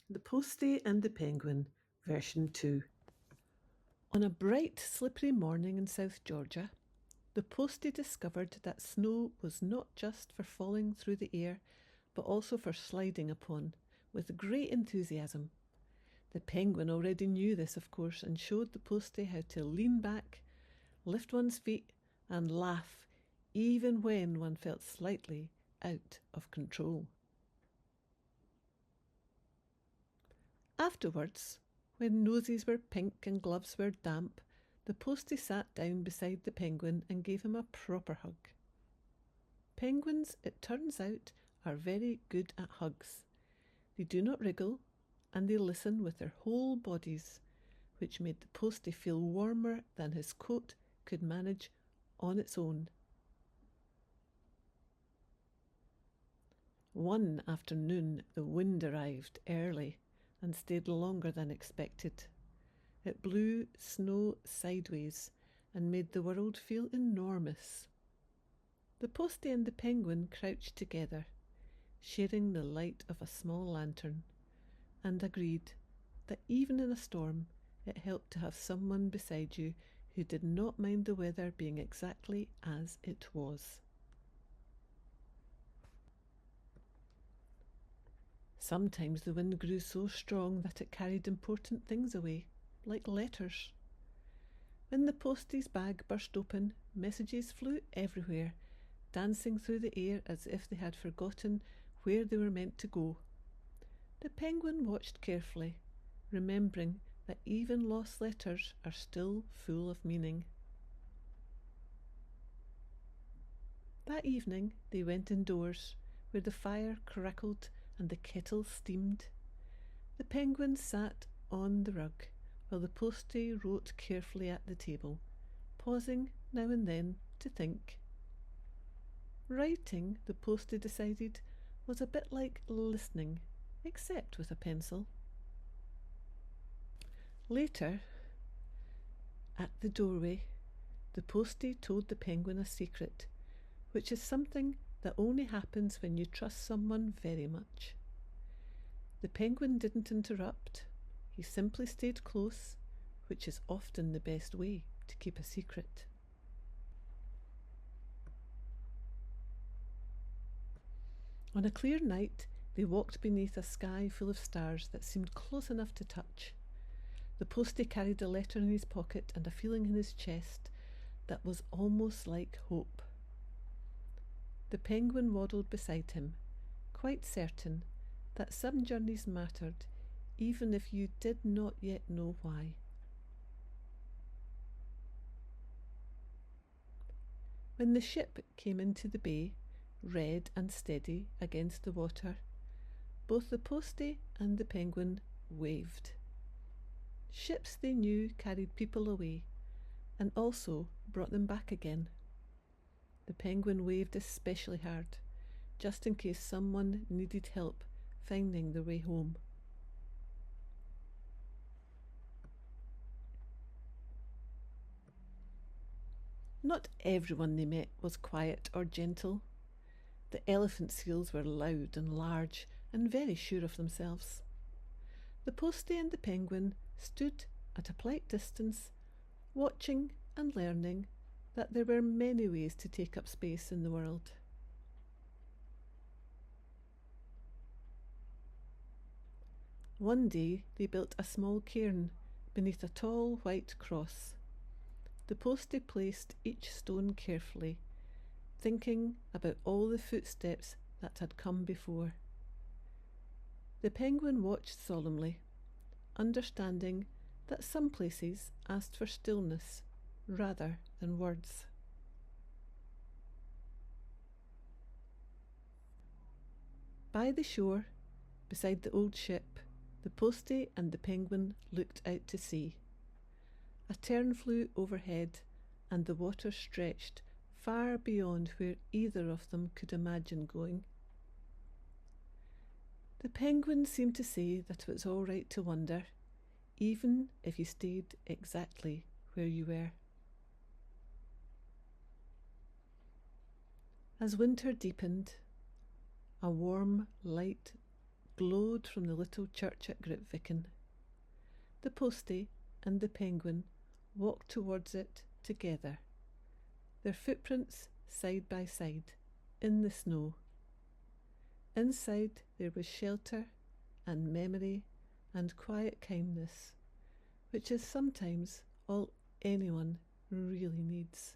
The Postie and the Penguin, version 2. On a bright, slippery morning in South Georgia, the Postie discovered that snow was not just for falling through the air, but also for sliding upon, with great enthusiasm. The Penguin already knew this, of course, and showed the Postie how to lean back, lift one's feet, and laugh, even when one felt slightly out of control. Afterwards, when noses were pink and gloves were damp, the Postie sat down beside the Penguin and gave him a proper hug. Penguins, it turns out, are very good at hugs. They do not wriggle, and they listen with their whole bodies, which made the Postie feel warmer than his coat could manage on its own. One afternoon the wind arrived early and stayed longer than expected. It blew snow sideways and made the world feel enormous. The Postie and the Penguin crouched together, sharing the light of a small lantern, and agreed that even in a storm it helped to have someone beside you who did not mind the weather being exactly as it was. Sometimes the wind grew so strong that it carried important things away, like letters. When the Postie's bag burst open, messages flew everywhere, dancing through the air as if they had forgotten where they were meant to go. The Penguin watched carefully, remembering that even lost letters are still full of meaning. That evening they went indoors, where the fire crackled and the kettle steamed. The Penguin sat on the rug, while the Postie wrote carefully at the table, pausing now and then to think. Writing, the Postie decided, was a bit like listening, except with a pencil. Later, at the doorway, the Postie told the Penguin a secret, which is something that only happens when you trust someone very much. The Penguin didn't interrupt. He simply stayed close, which is often the best way to keep a secret. On a clear night, they walked beneath a sky full of stars that seemed close enough to touch. The Postie carried a letter in his pocket and a feeling in his chest that was almost like hope. The Penguin waddled beside him, quite certain that some journeys mattered, even if you did not yet know why. When the ship came into the bay, red and steady against the water, both the Postie and the Penguin waved. Ships, they knew, carried people away and also brought them back again. The Penguin waved especially hard, just in case someone needed help finding their way home. Not everyone they met was quiet or gentle. The elephant seals were loud and large and very sure of themselves. The Postie and the Penguin stood at a polite distance, watching and learning that there were many ways to take up space in the world. One day they built a small cairn beneath a tall white cross. The Postie placed each stone carefully, thinking about all the footsteps that had come before. The Penguin watched solemnly, understanding that some places asked for stillness rather than words. By the shore, beside the old ship, the Postie and the Penguin looked out to sea. A tern flew overhead, and the water stretched far beyond where either of them could imagine going. The Penguin seemed to say that it was all right to wonder, even if you stayed exactly where you were. As winter deepened, a warm, light glowed from the little church at Gripviken. The Postie and the penguin walked towards it together, their footprints side by side in the snow. Inside there was shelter and memory and quiet kindness, which is sometimes all anyone really needs.